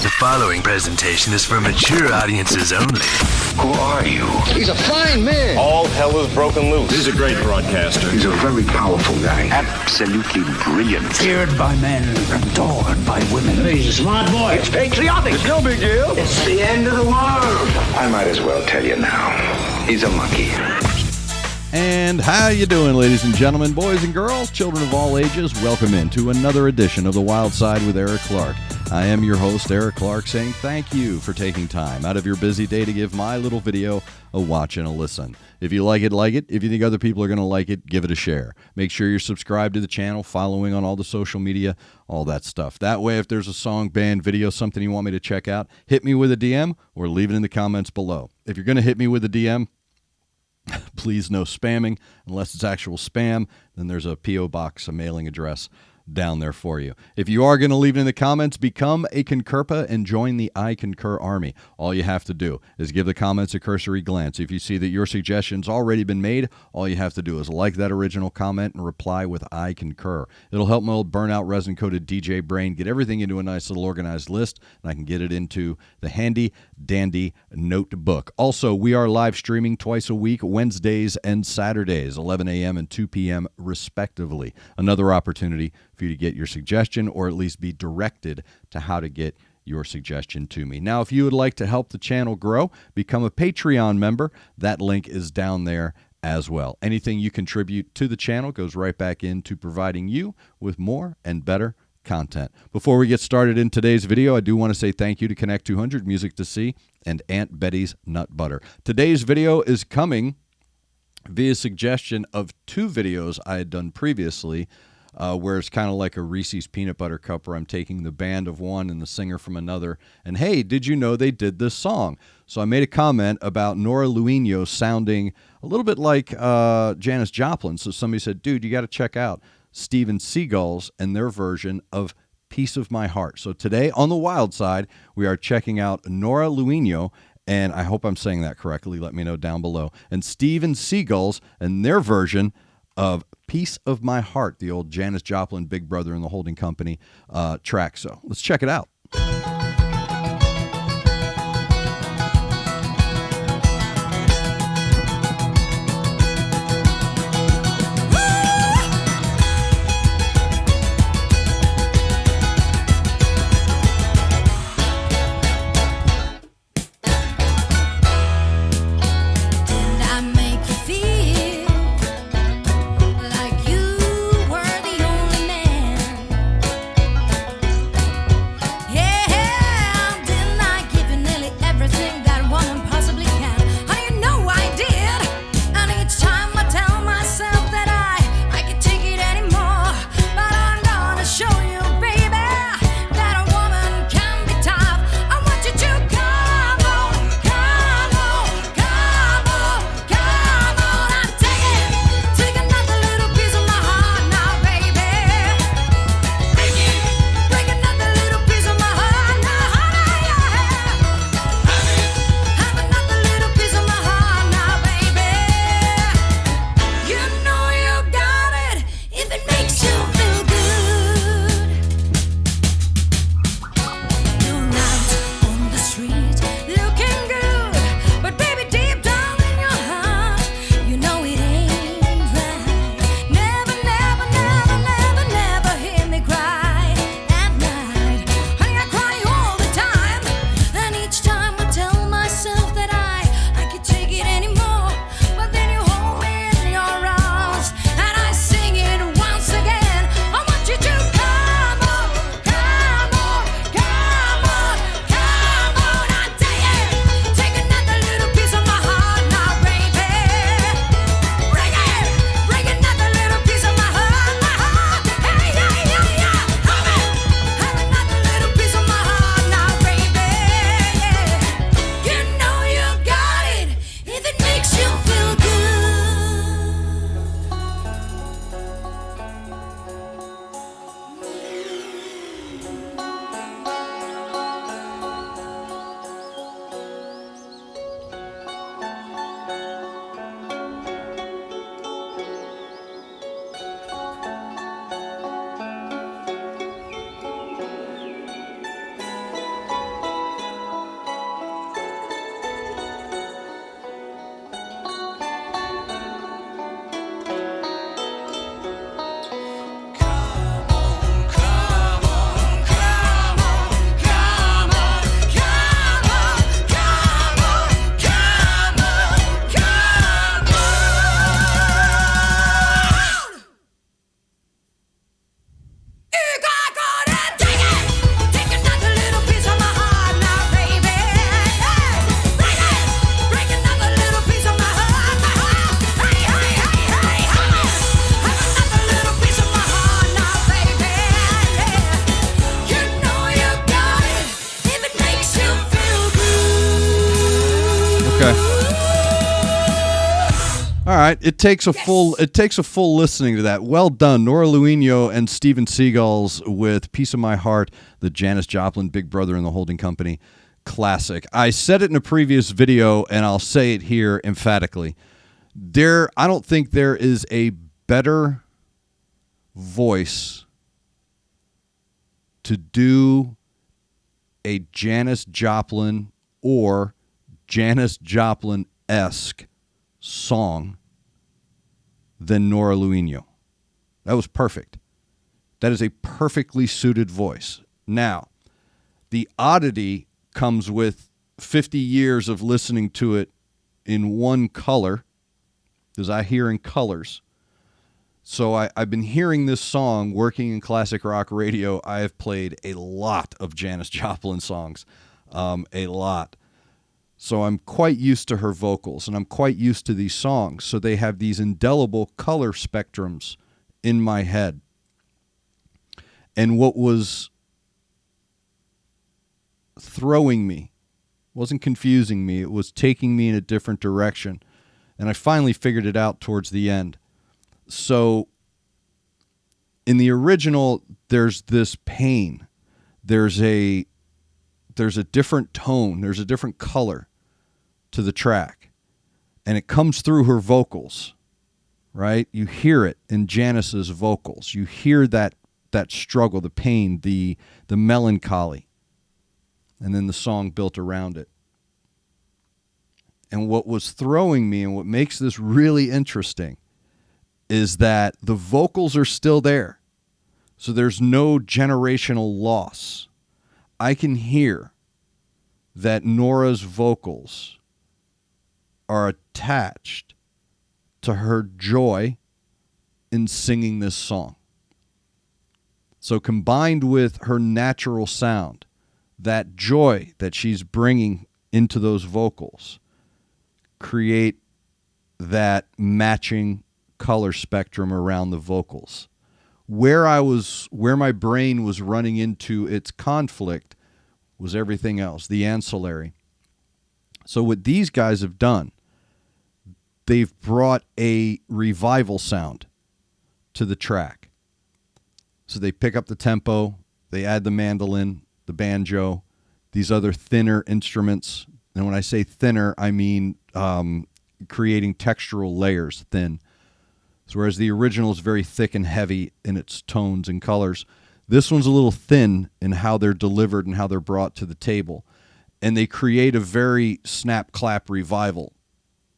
The following presentation is for mature audiences only. Who are you? He's a fine man. All hell is broken loose. He's a great broadcaster. He's a very powerful guy. Absolutely brilliant. Feared by men, adored by women. He's a smart boy. It's patriotic. It's no big deal. It's the end of the world. I might as well tell you now. He's a monkey. And how you doing, ladies and gentlemen, boys and girls, children of all ages? Welcome into another edition of The Wild Side with Eric Clark. I am your host, Eric Clark, saying thank you for taking time out of your busy day to give my little video a watch and a listen. If you like it, like it. If you think other people are going to like it, give it a share. Make sure you're subscribed to the channel, following on all the social media, all that stuff. That way, if there's a song, band, video, something you want me to check out, hit me with a DM or leave it in the comments below. If you're going to hit me with a DM, please no spamming. Unless it's actual spam, then there's a P.O. box, a mailing address down there for you. If you are going to leave it in the comments, become a CONCURPA and join the I Concur Army. All you have to do is give the comments a cursory glance. If you see that your suggestion's already been made, all you have to do is like that original comment and reply with I Concur. It'll help my old burnout resin-coated DJ brain get everything into a nice little organized list, and I can get it into the handy dandy notebook. Also, we are live streaming twice a week, Wednesdays and Saturdays, 11 a.m. and 2 p.m. respectively. Another opportunity for you to get your suggestion or at least be directed to how to get your suggestion to me. Now, if you would like to help the channel grow, become a Patreon member. That link is down there as well. Anything you contribute to the channel goes right back into providing you with more and better content. Before we get started in today's video, I do want to say thank you to Connect 200, Music to See, and Aunt Betty's Nut Butter. Today's video is coming via suggestion of two videos I had done previously, where it's kind of like a Reese's peanut butter cup where I'm taking the band of one and the singer from another. And hey, did you know they did this song? So I made a comment about NOORA LOUHIMO sounding a little bit like Janis Joplin. So somebody said, dude, you got to check out Steven SEAGULLS and their version of Piece of My Heart. So today on the Wild Side, we are checking out NOORA LOUHIMO, and I hope I'm saying that correctly. Let me know down below. And Steven SEAGULLS and their version of Piece of My Heart, the old Janis Joplin Big Brother and the Holding Company track. So let's check it out. Yeah. Okay. All right. It takes a full listening to that. Well done, Nora Luino and Steven Seagulls with "Piece of My Heart," the Janis Joplin Big Brother and the Holding Company classic. I said it in a previous video, and I'll say it here emphatically. I don't think there is a better voice to do a Janis Joplin or Janis Joplin-esque song than Nora Luino. That was perfect. That is a perfectly suited voice. Now, the oddity comes with 50 years of listening to it in one color, because I hear in colors. So I've been hearing this song working in classic rock radio. I have played a lot of Janis Joplin songs, a lot. So I'm quite used to her vocals, and I'm quite used to these songs. So they have these indelible color spectrums in my head. And what was throwing me, wasn't confusing me, it was taking me in a different direction. And I finally figured it out towards the end. So in the original, there's this pain. There's a different tone. There's a different color to the track. And it comes through her vocals, right? You hear it in Janis's vocals. You hear that struggle, the pain, the melancholy. And then the song built around it. And what was throwing me and what makes this really interesting is that the vocals are still there. So there's no generational loss. I can hear that Nora's vocals are attached to her joy in singing this song. So combined with her natural sound, that joy that she's bringing into those vocals create that matching color spectrum around the vocals. Where my brain was running into its conflict was everything else, the ancillary. So what these guys have done, they've brought a revival sound to the track. So they pick up the tempo, they add the mandolin, the banjo, these other thinner instruments. And when I say thinner, I mean creating textural layers thin. So whereas the original is very thick and heavy in its tones and colors, this one's a little thin in how they're delivered and how they're brought to the table. And they create a very snap-clap revival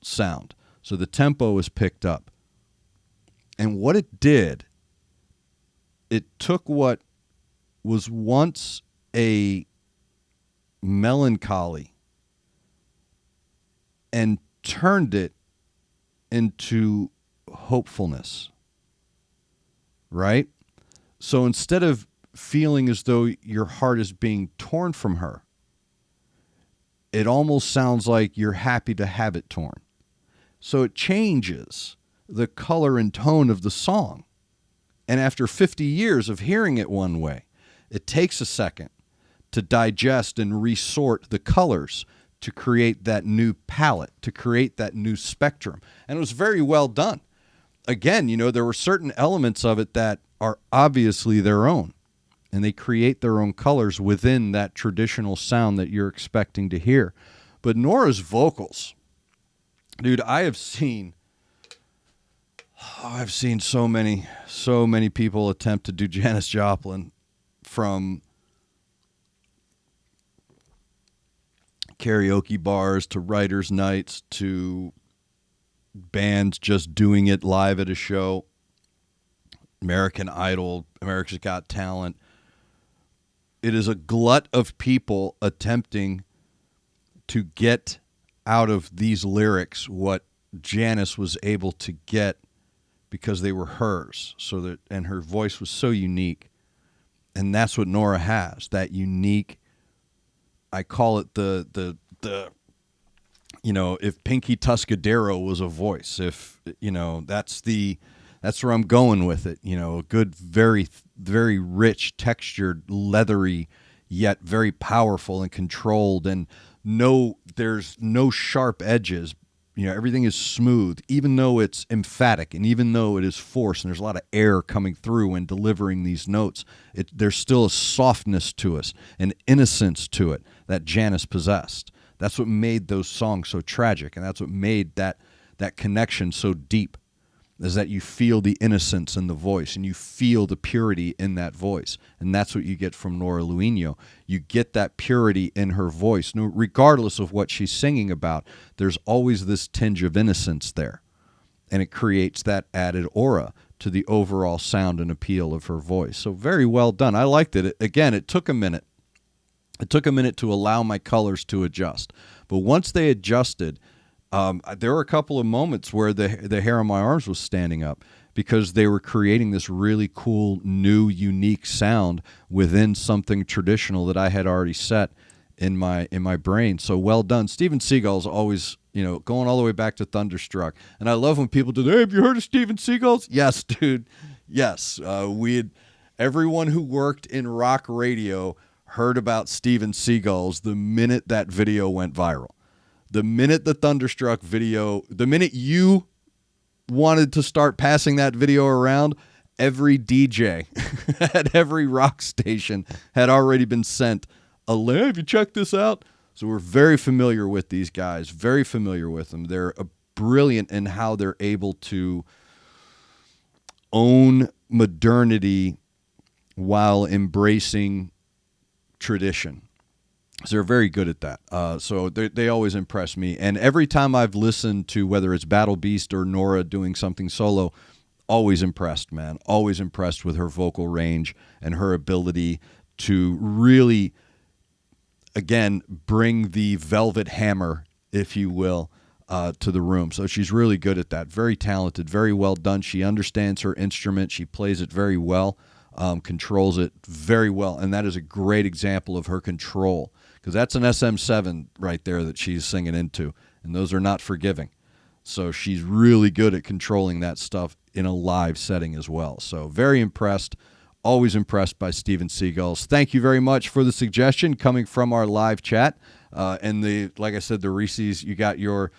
sound. So the tempo is picked up. And what it did, it took what was once a melancholy and turned it into hopefulness, right? So instead of feeling as though your heart is being torn from her, it almost sounds like you're happy to have it torn. So it changes the color and tone of the song. And after 50 years of hearing it one way, it takes a second to digest and resort the colors to create that new palette, to create that new spectrum. And it was very well done. Again, there were certain elements of it that are obviously their own, and they create their own colors within that traditional sound that you're expecting to hear. But Nora's vocals, dude, I've seen so many people attempt to do Janis Joplin, from karaoke bars to writers' nights to bands just doing it live at a show, American Idol, America's Got Talent. It is a glut of people attempting to get out of these lyrics what Janis was able to get because they were hers. And her voice was so unique. And that's what Nora has, that unique, I call it the if Pinky Tuscadero was a voice, that's where I'm going with it. A good, very, very rich, textured, leathery, yet very powerful and controlled, and there's no sharp edges. Everything is smooth, even though it's emphatic and even though it is forced and there's a lot of air coming through when delivering these notes. There's still a softness to us, an innocence to it that Janis possessed. That's what made those songs so tragic, and that's what made that connection so deep, is that you feel the innocence in the voice and you feel the purity in that voice. And that's what you get from Noora LOUHIMO. You get that purity in her voice. Regardless of what she's singing about, there's always this tinge of innocence there. And it creates that added aura to the overall sound and appeal of her voice. So very well done. I liked it. Again, it took a minute. It took a minute to allow my colors to adjust. But once they adjusted, there were a couple of moments where the hair on my arms was standing up because they were creating this really cool, new, unique sound within something traditional that I had already set in my brain. So well done. Steven Seagull's always, going all the way back to Thunderstruck. And I love when people do, hey, have you heard of Steven Seagull's? Yes, dude. Yes. Everyone who worked in rock radio heard about Steven Seagull's the minute that video went viral. The minute the Thunderstruck video, the minute you wanted to start passing that video around, every DJ at every rock station had already been sent a link. Have you checked this out? So we're very familiar with these guys, very familiar with them. They're brilliant in how they're able to own modernity while embracing tradition. So they're very good at that. So they always impress me. And every time I've listened to, whether it's Battle Beast or Noora doing something solo, always impressed, man. Always impressed with her vocal range and her ability to really, again, bring the velvet hammer, if you will, to the room. So she's really good at that. Very talented, very well done. She understands her instrument. She plays it very well, controls it very well. And that is a great example of her control, because that's an SM7 right there that she's singing into, and those are not forgiving. So she's really good at controlling that stuff in a live setting as well. So very impressed, always impressed by Steven Seagull's. Thank you very much for the suggestion coming from our live chat. And like I said, the Reese's, you got your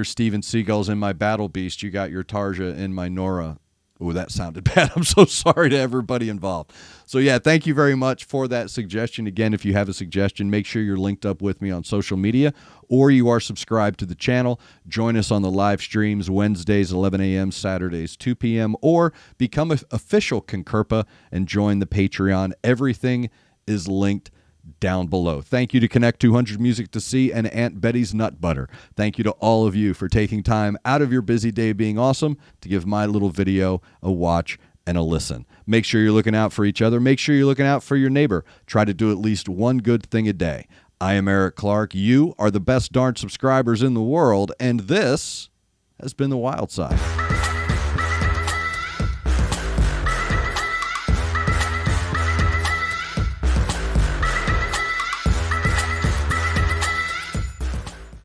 Steven Seagull's in my Battle Beast. You got your Tarja in my Noora. Oh, that sounded bad. I'm so sorry to everybody involved. So, yeah, thank you very much for that suggestion. Again, if you have a suggestion, make sure you're linked up with me on social media or you are subscribed to the channel. Join us on the live streams Wednesdays, 11 a.m., Saturdays, 2 p.m., or become an official CONCURPA and join the Patreon. Everything is linked down below. Thank you to Connect 200 Music to See and Aunt Betty's Nut Butter. Thank you to all of you for taking time out of your busy day being awesome to give my little video a watch and a listen. Make sure you're looking out for each other. Make sure you're looking out for your neighbor. Try to do at least one good thing a day. I am Eric Clark. You are the best darn subscribers in the world, and this has been The Wild Side.